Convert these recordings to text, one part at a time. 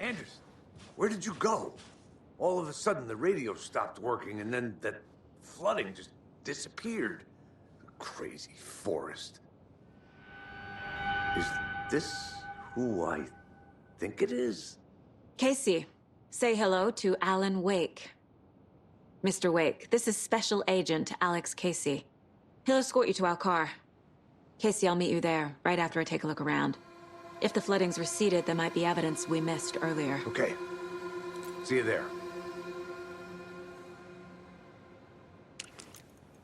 Anderson, where did you go? All of a sudden, the radio stopped working, and then that flooding just disappeared. Crazy forest. Is this who I think it is? Casey, say hello to Alan Wake. Mr. Wake, this is Special Agent Alex Casey. He'll escort you to our car. Casey, I'll meet you there, right after I take a look around. If the flooding's receded, there might be evidence we missed earlier. Okay. See you there.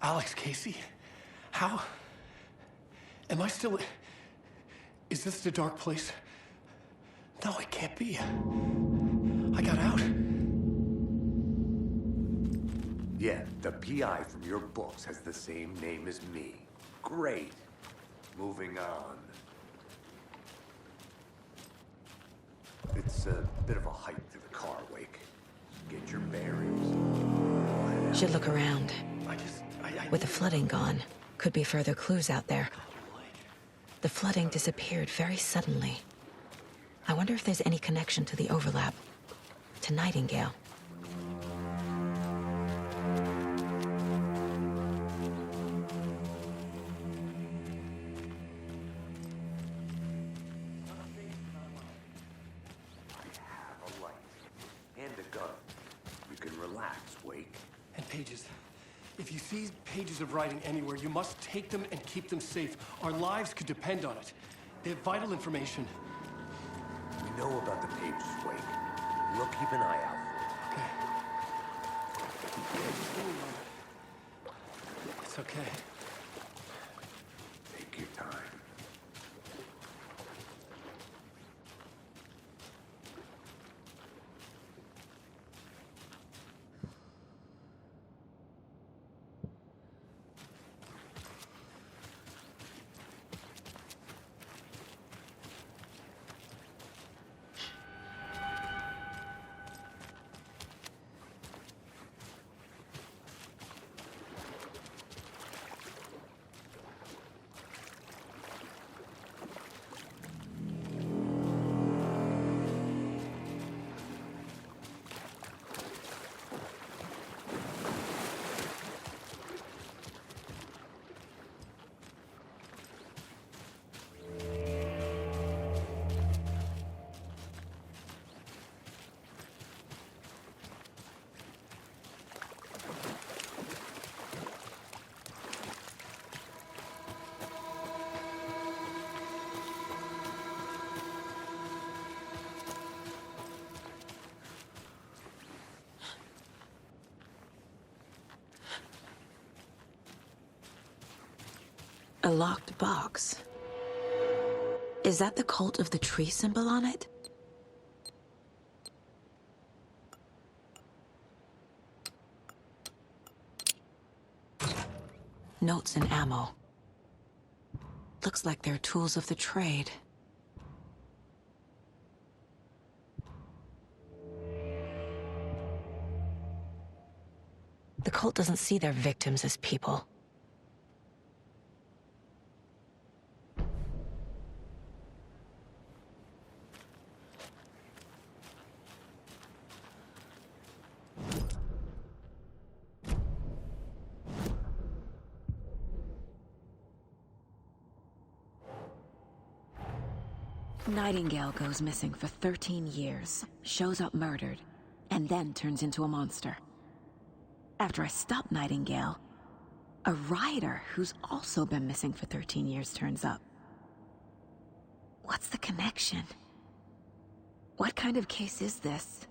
Alex Casey? How? Am I still... Is this the dark place? No, it can't be. I got out. Yeah, the PI from your books has the same name as me. Great. Moving on. It's a bit of a hike to the car, Wake. Get your bearings. Should look around. With the flooding gone, could be further clues out there. The flooding disappeared very suddenly. I wonder if there's any connection to the overlap. To Nightingale. If you see pages of writing anywhere, you must take them and keep them safe. Our lives could depend on it. They have vital information. We know about the pages, Wake. We'll keep an eye out for it. Okay. It's okay. Take your time. A locked box. Is that the cult of the tree symbol on it? Notes and ammo. Looks like they're tools of the trade. The cult doesn't see their victims as people. Nightingale goes missing for 13 years, shows up murdered, and then turns into a monster. After I stop Nightingale, a rider who's also been missing for 13 years turns up. What's the connection? What kind of case is this?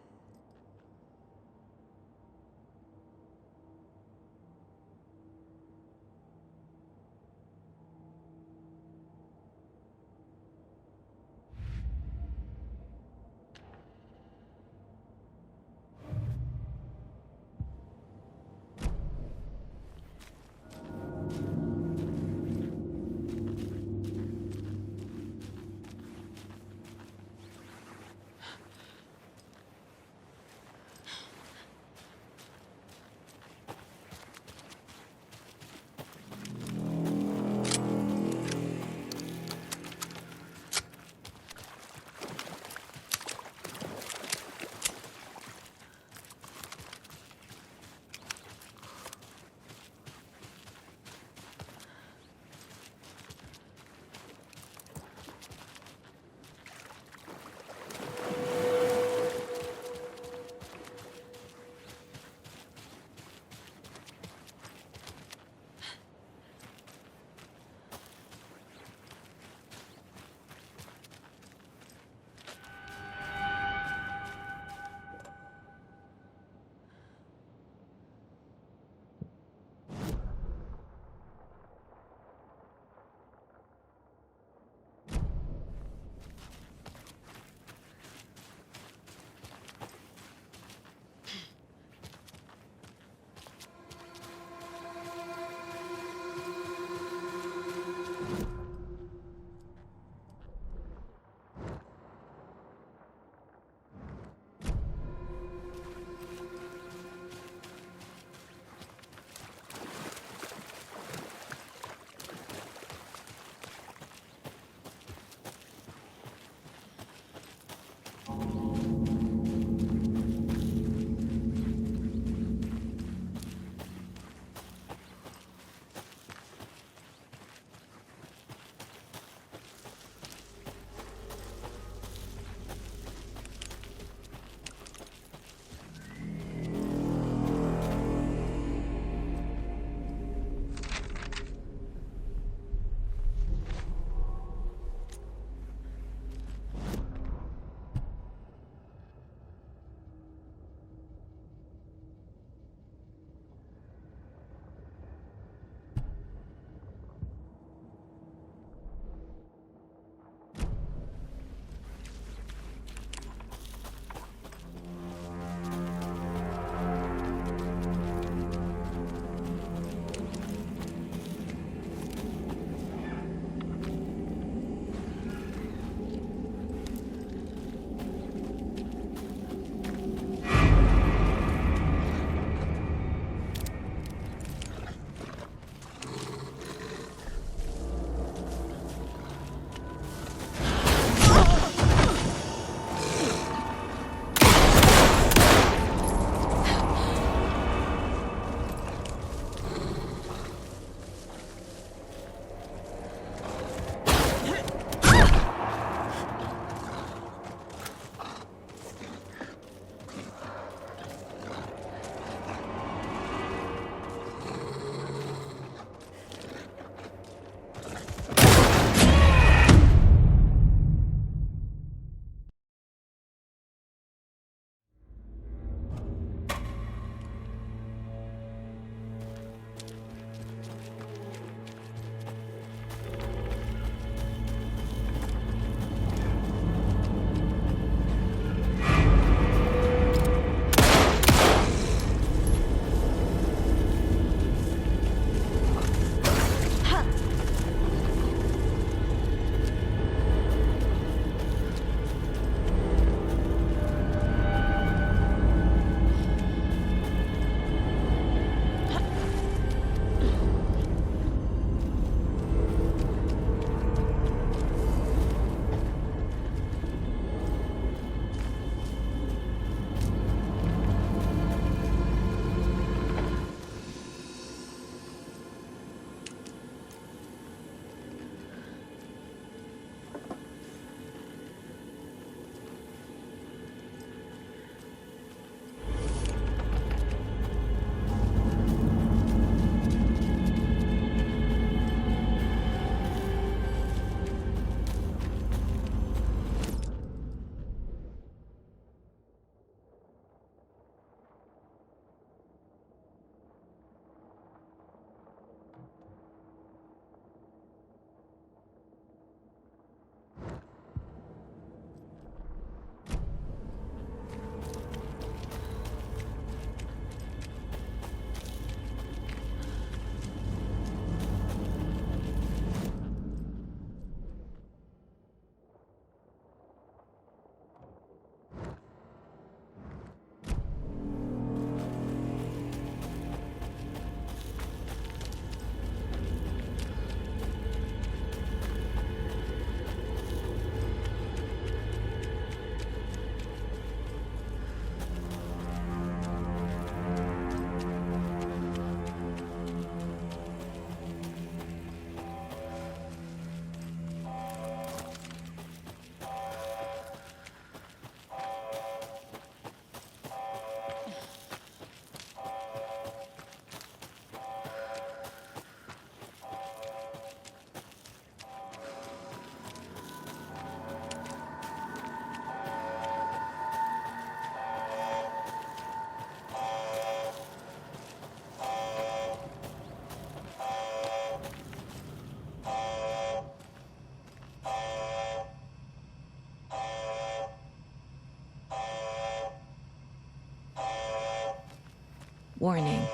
Warning.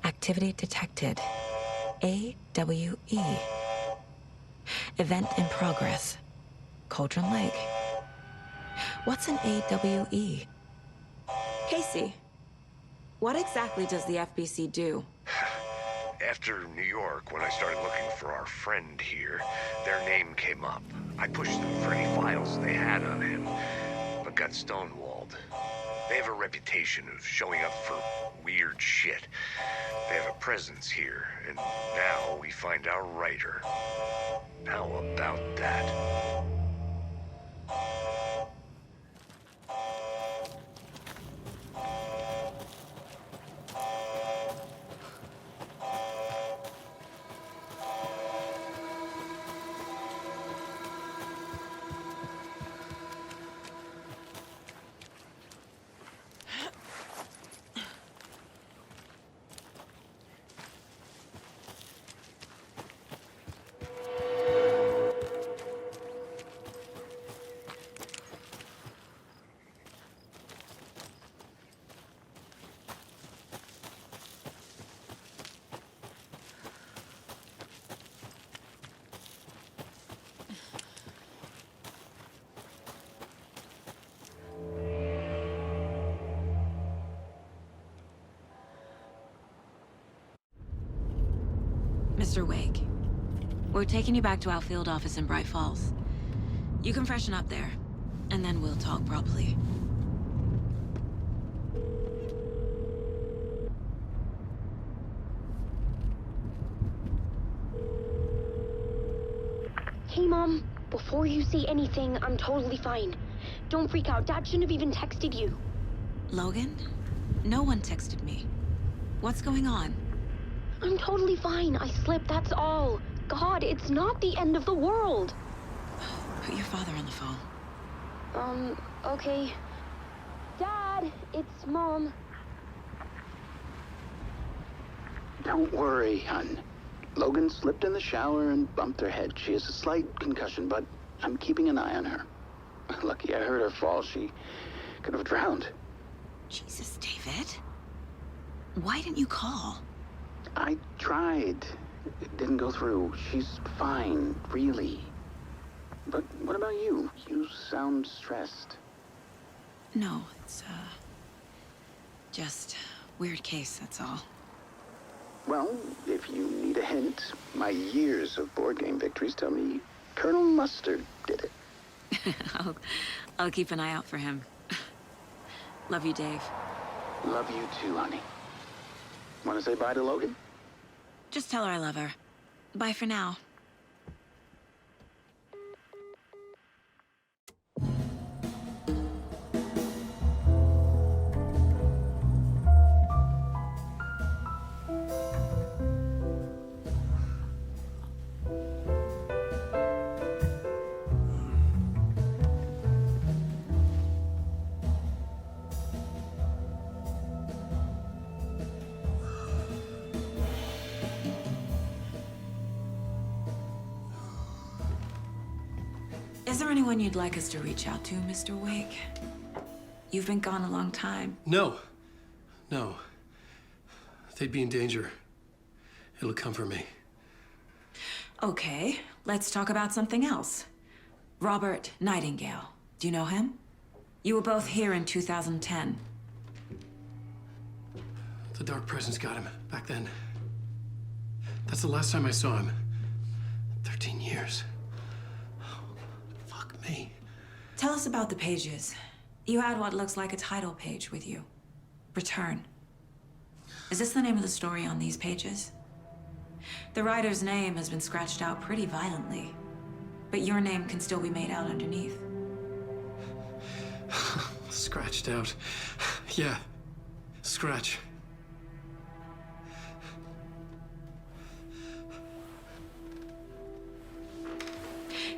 Activity detected. AWE. Event in progress. Cauldron Lake. What's an AWE? Casey, what exactly does the FBC do? After New York, when I started looking for our friend here, their name came up. I pushed them for any files they had on him, but got stonewalled. They have a reputation of showing up for weird shit. They have a presence here, and now we find our writer. How about that? Mr. Wake, we're taking you back to our field office in Bright Falls. You can freshen up there, and then we'll talk properly. Hey, Mom. Before you say anything, I'm totally fine. Don't freak out. Dad shouldn't have even texted you. Logan? No one texted me. What's going on? I'm totally fine. I slipped, that's all. God, it's not the end of the world. Put your father on the phone. Okay. Dad, it's Mom. Don't worry, hon. Logan slipped in the shower and bumped her head. She has a slight concussion, but I'm keeping an eye on her. Lucky I heard her fall. She could have drowned. Jesus, David. Why didn't you call? I tried. It didn't go through. She's fine, really. But what about you? You sound stressed. No, it's, just weird case, that's all. Well, if you need a hint, my years of board game victories tell me Colonel Mustard did it. I'll keep an eye out for him. Love you, Dave. Love you too, honey. Want to say bye to Logan? Just tell her I love her. Bye for now. Is there anyone you'd like us to reach out to, Mr. Wake? You've been gone a long time. No. No. They'd be in danger. It'll come for me. Okay, let's talk about something else. Robert Nightingale. Do you know him? You were both here in 2010. The Dark Presence got him back then. That's the last time I saw him. 13 years. Fuck me. Tell us about the pages. You had what looks like a title page with you. Return. Is this the name of the story on these pages? The writer's name has been scratched out pretty violently, but your name can still be made out underneath. Scratched out. Yeah. Scratch.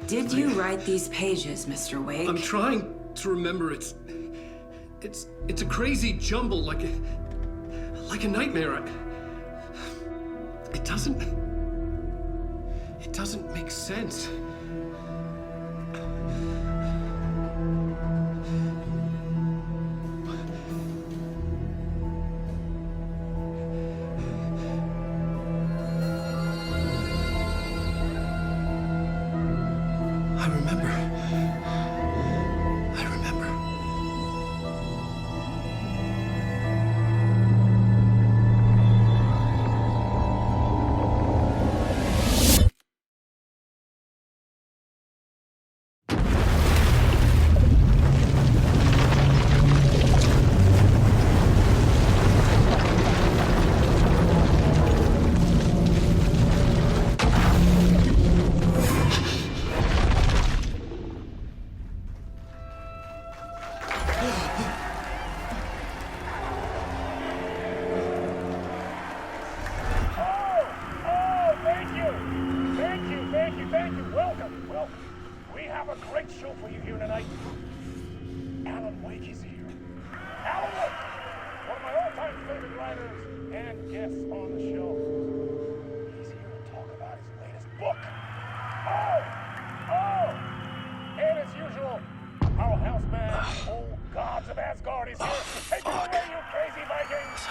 Did you write these pages, Mr. Wake? I'm trying to remember. It's a crazy jumble, like a nightmare. It doesn't make sense.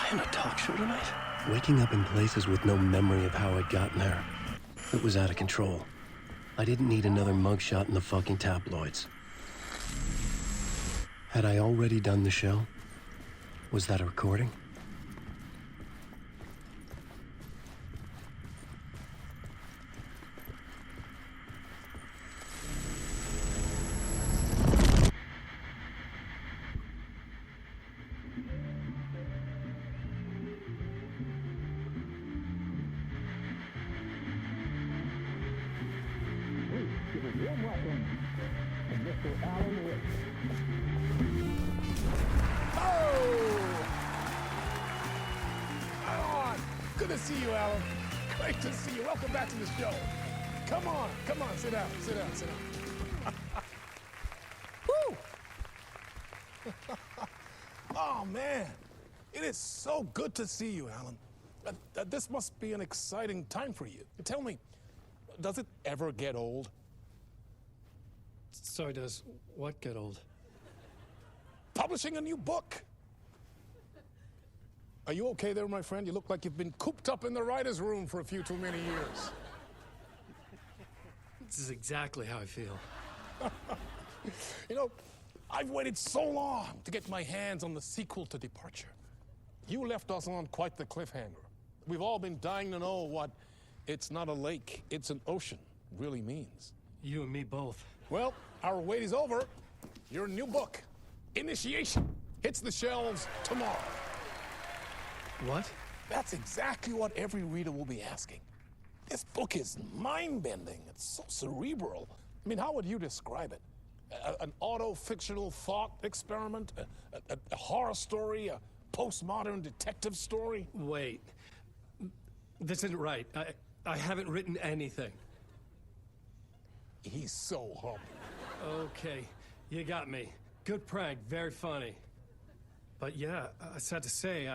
playing a talk show tonight? Waking up in places with no memory of how I'd gotten there. It was out of control. I didn't need another mugshot in the fucking tabloids. Had I already done the show? Was that a recording? Good to see you, Alan. Great to see you. Welcome back to the show. Come on, sit down. Woo! Oh, man. It is so good to see you, Alan. This must be an exciting time for you. Tell me, does it ever get old? Sorry, does what get old? Publishing a new book. Are you okay there, my friend? You look like you've been cooped up in the writer's room for a few too many years. This is exactly how I feel. You know, I've waited so long to get my hands on the sequel to Departure. You left us on quite the cliffhanger. We've all been dying to know what "it's not a lake, it's an ocean" really means. You and me both. Well, our wait is over. Your new book, Initiation, hits the shelves tomorrow. What? That's exactly what every reader will be asking. This book is mind-bending. It's so cerebral. I mean, how would you describe it? An auto-fictional thought experiment? A horror story? A postmodern detective story? Wait. This isn't right. I haven't written anything. He's so humble. Okay, you got me. Good prank, very funny. But yeah, sad to say,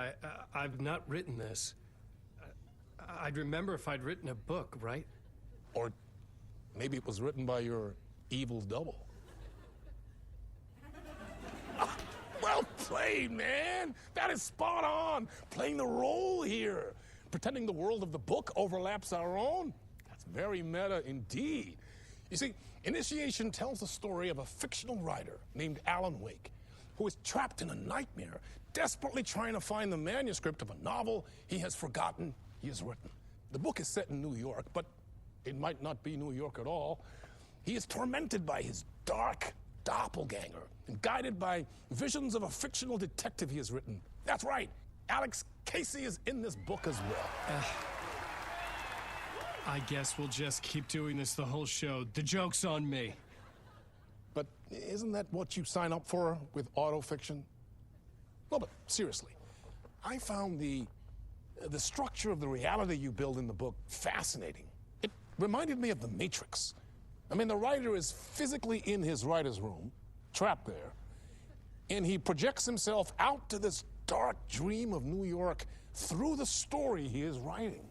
I've not written this. I'd remember if I'd written a book, right? Or maybe it was written by your evil double. Well played, man! That is spot on! Playing the role here. Pretending the world of the book overlaps our own. That's very meta indeed. You see, Initiation tells the story of a fictional writer named Alan Wake, who is trapped in a nightmare, desperately trying to find the manuscript of a novel he has forgotten he has written. The book is set in New York, but it might not be New York at all. He is tormented by his dark doppelganger and guided by visions of a fictional detective he has written. That's right, Alex Casey is in this book as well. I guess we'll just keep doing this the whole show. The joke's on me. But isn't that what you sign up for with autofiction? Well, but seriously, I found the structure of the reality you build in the book fascinating. It reminded me of The Matrix. I mean, the writer is physically in his writer's room, trapped there, and he projects himself out to this dark dream of New York through the story he is writing.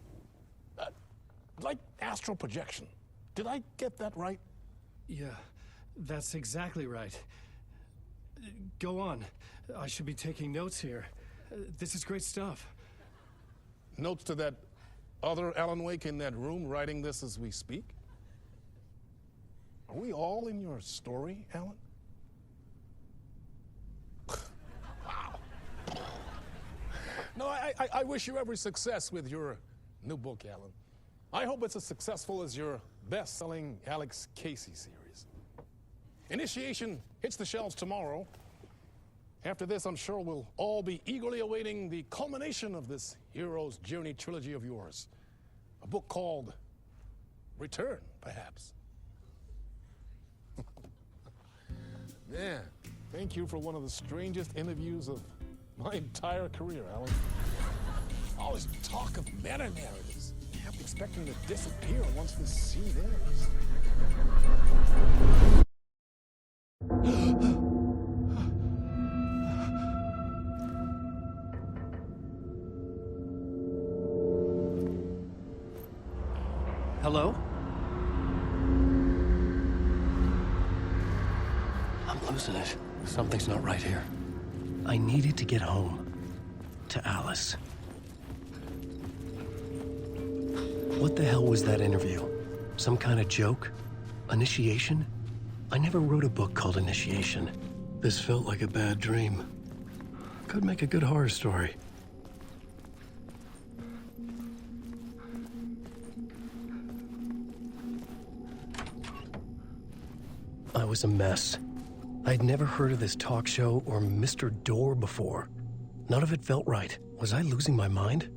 Like astral projection. Did I get that right? Yeah, that's exactly right. Go on. I should be taking notes here. This is great stuff. Notes to that other Alan Wake in that room writing this as we speak? Are we all in your story, Alan? Wow. No, I wish you every success with your new book, Alan. I hope it's as successful as your best-selling Alex Casey series. Initiation hits the shelves tomorrow. After this, I'm sure we'll all be eagerly awaiting the culmination of this hero's journey trilogy of yours. A book called Return, perhaps. Man, thank you for one of the strangest interviews of my entire career, Alan. All this talk of meta-narratives. Kept expecting to disappear once this scene ends. Hello? I'm losing it. Something's not right here. I needed to get home. to Alice. What the hell was that interview? Some kind of joke? Initiation? I never wrote a book called Initiation. This felt like a bad dream. Could make a good horror story. I was a mess. I'd never heard of this talk show or Mr. Door before. None of it felt right. Was I losing my mind?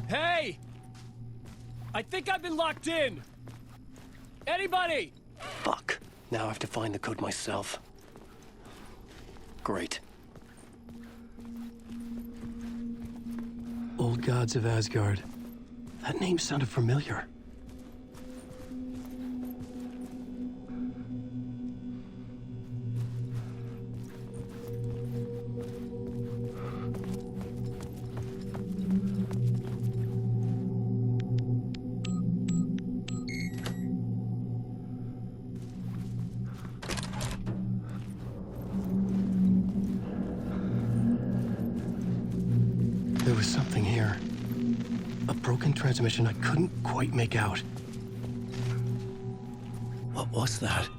Hey! I think I've been locked in! Anybody? Fuck. Now I have to find the code myself. Great. Old Gods of Asgard. That name sounded familiar. There was something here. A broken transmission I couldn't quite make out. What was that?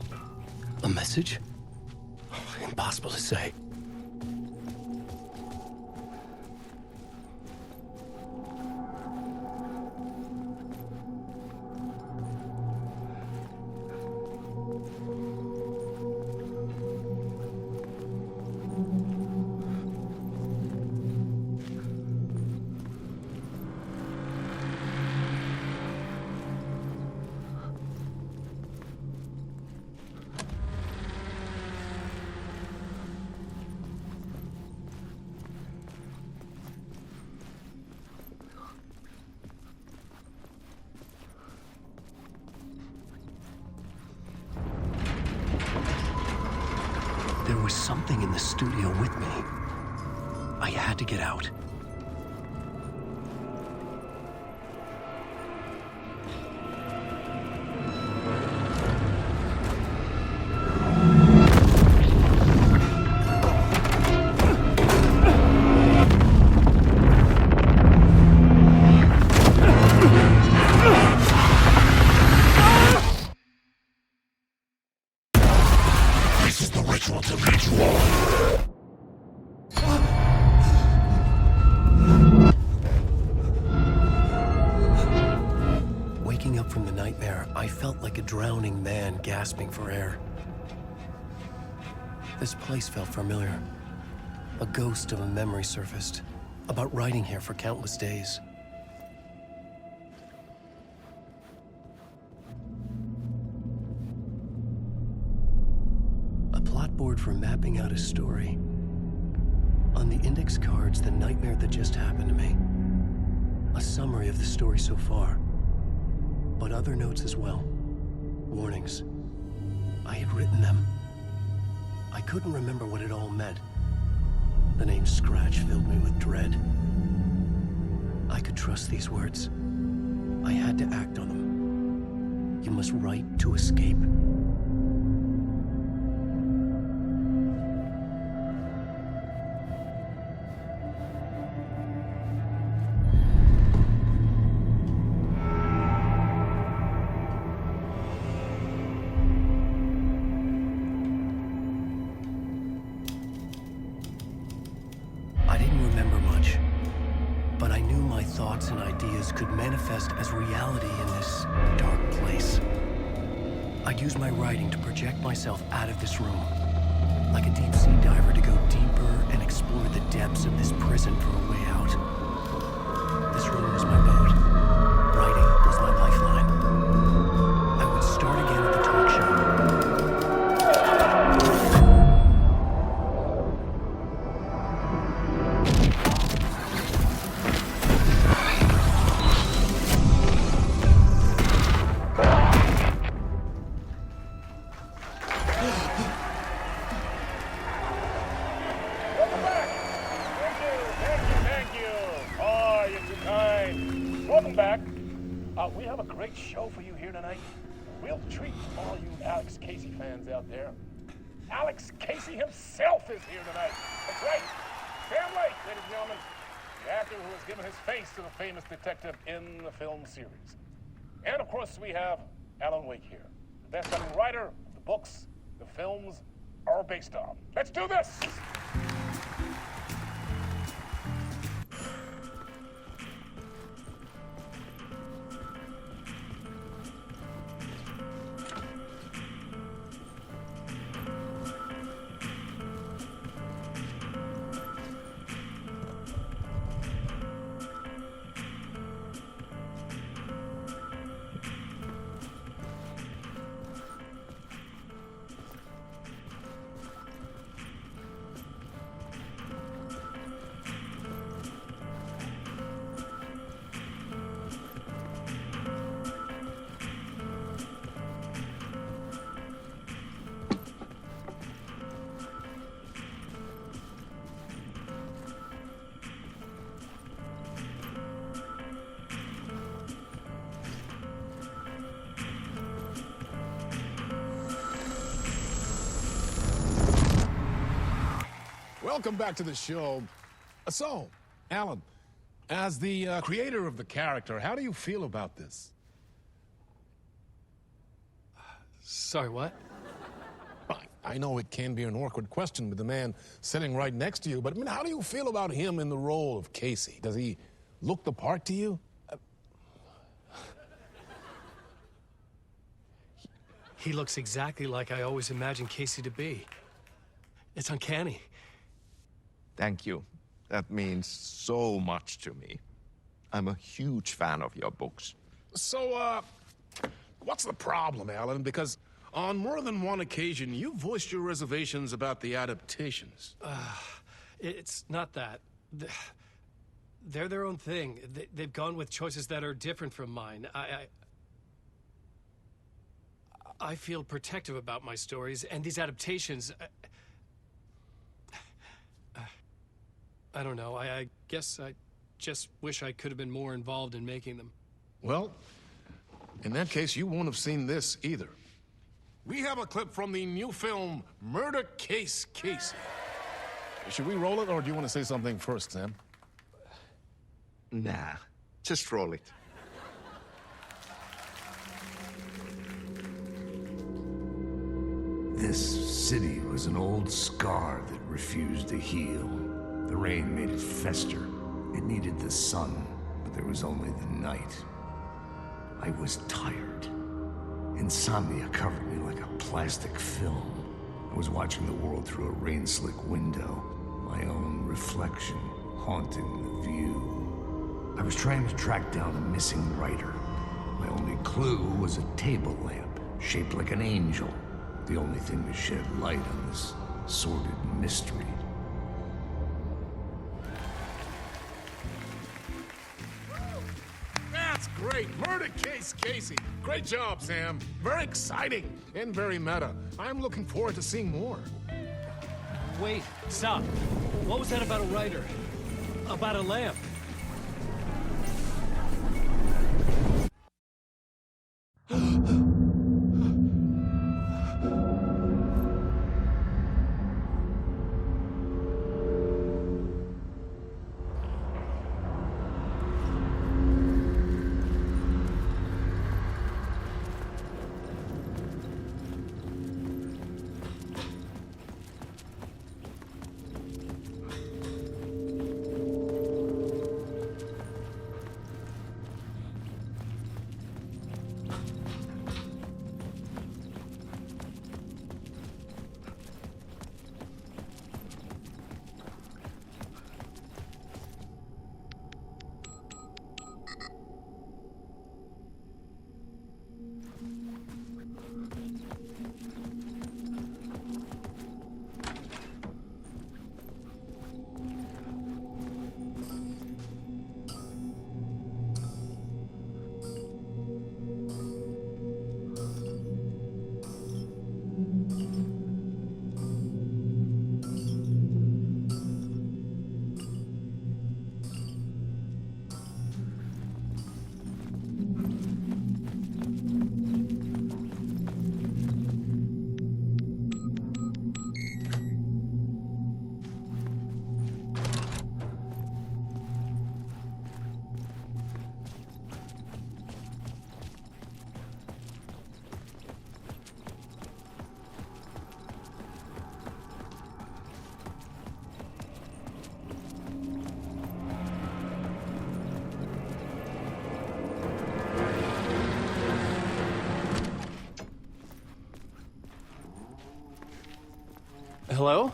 A message? Impossible to say. There was something in the studio with me. I had to get out. Waking up from the nightmare, I felt like a drowning man gasping for air. This place felt familiar. A ghost of a memory surfaced, about riding here for countless days. A plot board for mapping out a story. On the index cards, the nightmare that just happened to me. A summary of the story so far. But other notes as well. Warnings. I had written them. I couldn't remember what it all meant. The name Scratch filled me with dread. I could trust these words. I had to act on them. You must write to escape. But I knew my thoughts and ideas could manifest as reality in this dark place. I'd use my writing to project myself out of this room, like a deep-sea diver to go deeper and explore the depths of this prison for a way out. This room was my boat. Writing was my lifeline. I would start again at the talk show. We have a great show for you here tonight. Real treat for all you Alex Casey fans out there. Alex Casey himself is here tonight. That's right. Sam Lake, ladies and gentlemen, the actor who has given his face to the famous detective in the film series. And of course, we have Alan Wake here, the best-selling writer of the books the films are based on. Let's do this! Welcome back to the show. So, Alan, as the creator of the character, how do you feel about this? Sorry, what? I know it can be an awkward question with the man sitting right next to you, but I mean, how do you feel about him in the role of Casey? Does he look the part to you? He looks exactly like I always imagined Casey to be. It's uncanny. Thank you. That means so much to me. I'm a huge fan of your books. So, what's the problem, Alan? Because on more than one occasion, you voiced your reservations about the adaptations. It's not that. They're their own thing. They've gone with choices that are different from mine. I feel protective about my stories, and these adaptations... I don't know. I guess I just wish I could have been more involved in making them. Well, in that case, you won't have seen this either. We have a clip from the new film, Murder Case Casey. Should we roll it, or do you want to say something first, Sam? Nah, just roll it. This city was an old scar that refused to heal. The rain made it fester. It needed the sun, but there was only the night. I was tired. Insomnia covered me like a plastic film. I was watching the world through a rain-slick window, my own reflection haunting the view. I was trying to track down a missing writer. My only clue was a table lamp, shaped like an angel. The only thing to shed light on this sordid mystery. That's great! Murder Case Casey! Great job, Sam. Very exciting and very meta. I'm looking forward to seeing more. Wait, stop. What was that about a writer? About a lamp? Hello?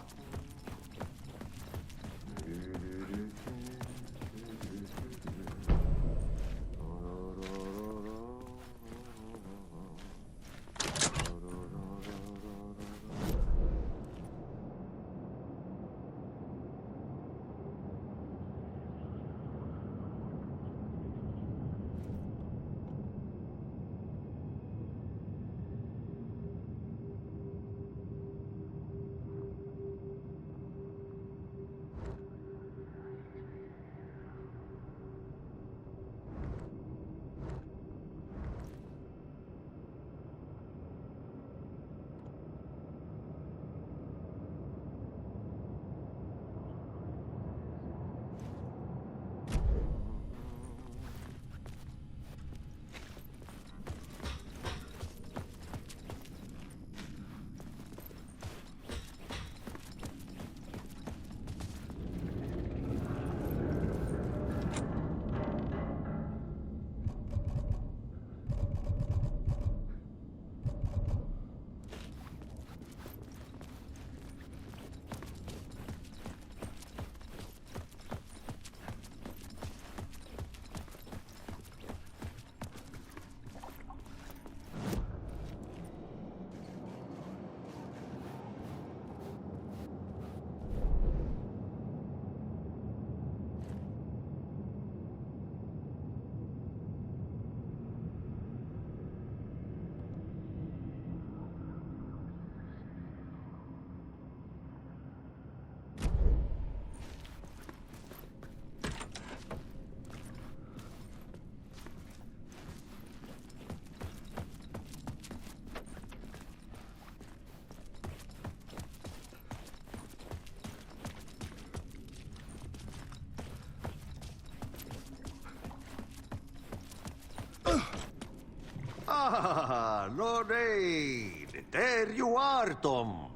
Ah, no need. There you are, Tom.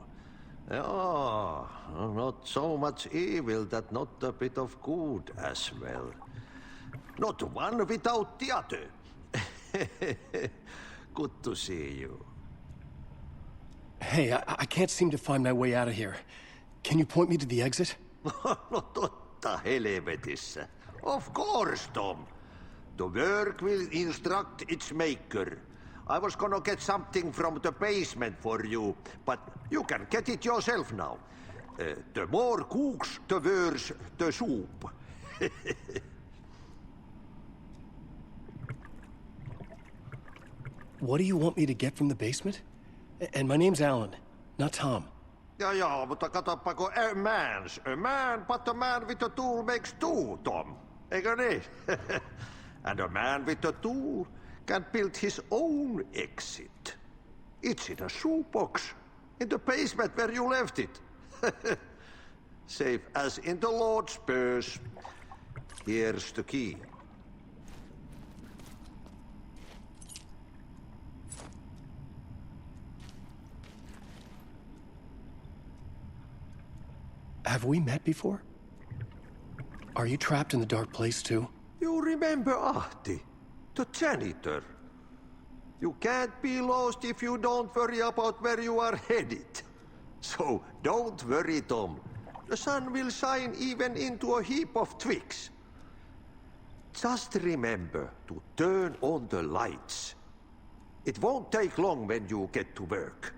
Oh, not so much evil that not a bit of good as well. Not one without the other. Good to see you. Hey, I can't seem to find my way out of here. Can you point me to the exit? No totta helvetissä. Of course, Tom. The work will instruct its maker. I was gonna get something from the basement for you, but you can get it yourself now. The more cooks, the worse the soup. What do you want me to get from the basement? And my name's Alan, not Tom. Ja, mutta katsopako a man, but a man with a tool makes two, Tom. Eikö niin? And a man with a tool can build his own exit. It's in a shoebox, in the basement where you left it. Safe as in the Lord's purse. Here's the key. Have we met before? Are you trapped in the dark place too? You remember Ahti, the janitor. You can't be lost if you don't worry about where you are headed. So don't worry, Tom. The sun will shine even into a heap of twigs. Just remember to turn on the lights. It won't take long when you get to work.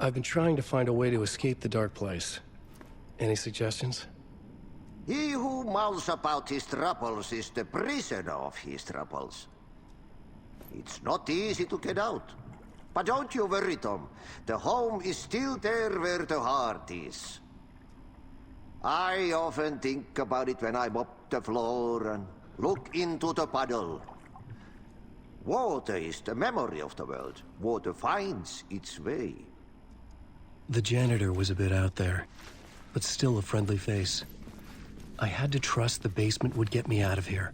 I've been trying to find a way to escape the dark place. Any suggestions? He who mouths about his troubles is the prisoner of his troubles. It's not easy to get out. But don't you worry, Tom. The home is still there where the heart is. I often think about it when I mop the floor and look into the puddle. Water is the memory of the world. Water finds its way. The janitor was a bit out there, but still a friendly face. I had to trust the basement would get me out of here.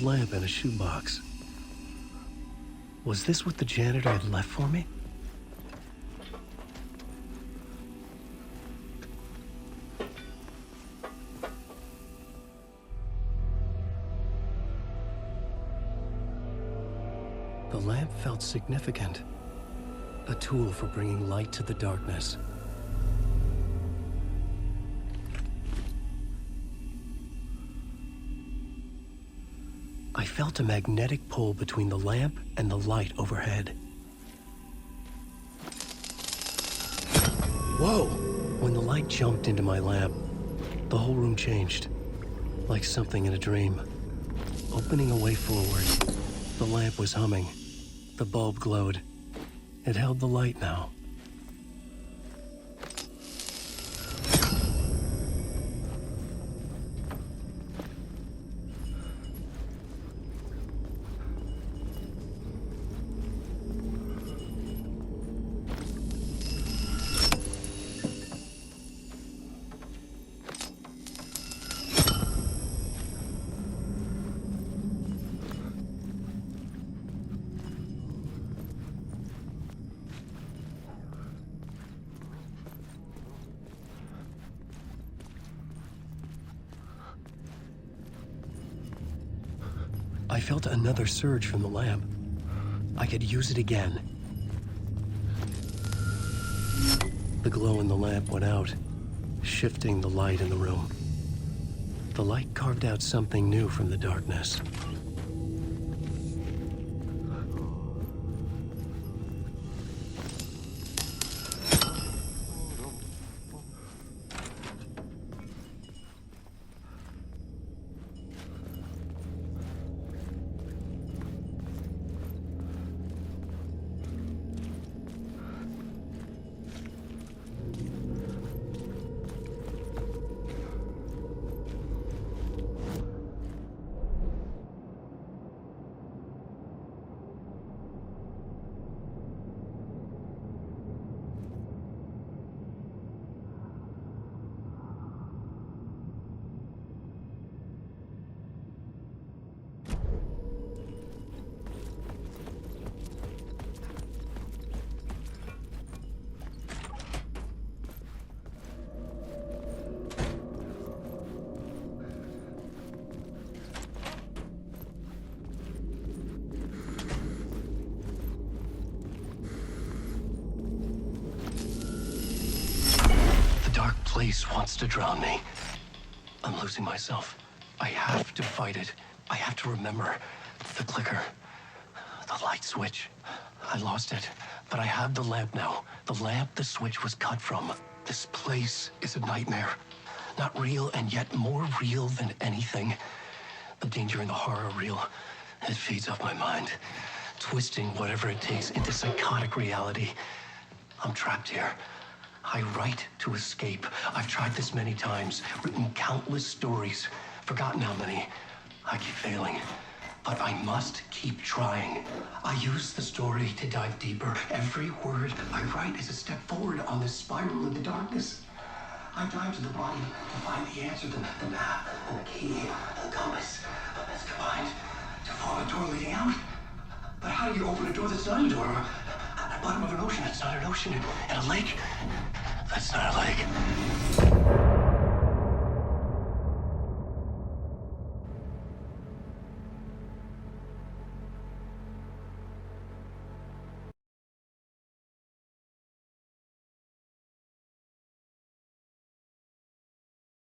lamp in a shoebox. Was this what the janitor had left for me? The lamp felt significant. A tool for bringing light to the darkness. I felt a magnetic pull between the lamp and the light overhead. Whoa! When the light jumped into my lamp, the whole room changed, like something in a dream. Opening a way forward, the lamp was humming. The bulb glowed. It held the light now. I felt another surge from the lamp. I could use it again. The glow in the lamp went out, shifting the light in the room. The light carved out something new from the darkness. Place wants to drown me. I'm losing myself. I have to fight it. I have to remember. The clicker. The light switch. I lost it. But I have the lamp now. The lamp the switch was cut from. This place is a nightmare. Not real, and yet more real than anything. The danger and the horror are real. It feeds off my mind. Twisting whatever it takes into psychotic reality. I'm trapped here. I write to escape. I've tried this many times, written countless stories, forgotten how many. I keep failing, but I must keep trying. I use the story to dive deeper. Every word I write is a step forward on this spiral in the darkness. I dive to the bottom to find the answer, the map, and the key, and the compass. It's combined to form a door leading out. But how do you open a door that's not a door? At the bottom of an ocean, that's not an ocean. And a lake, that's not a lake.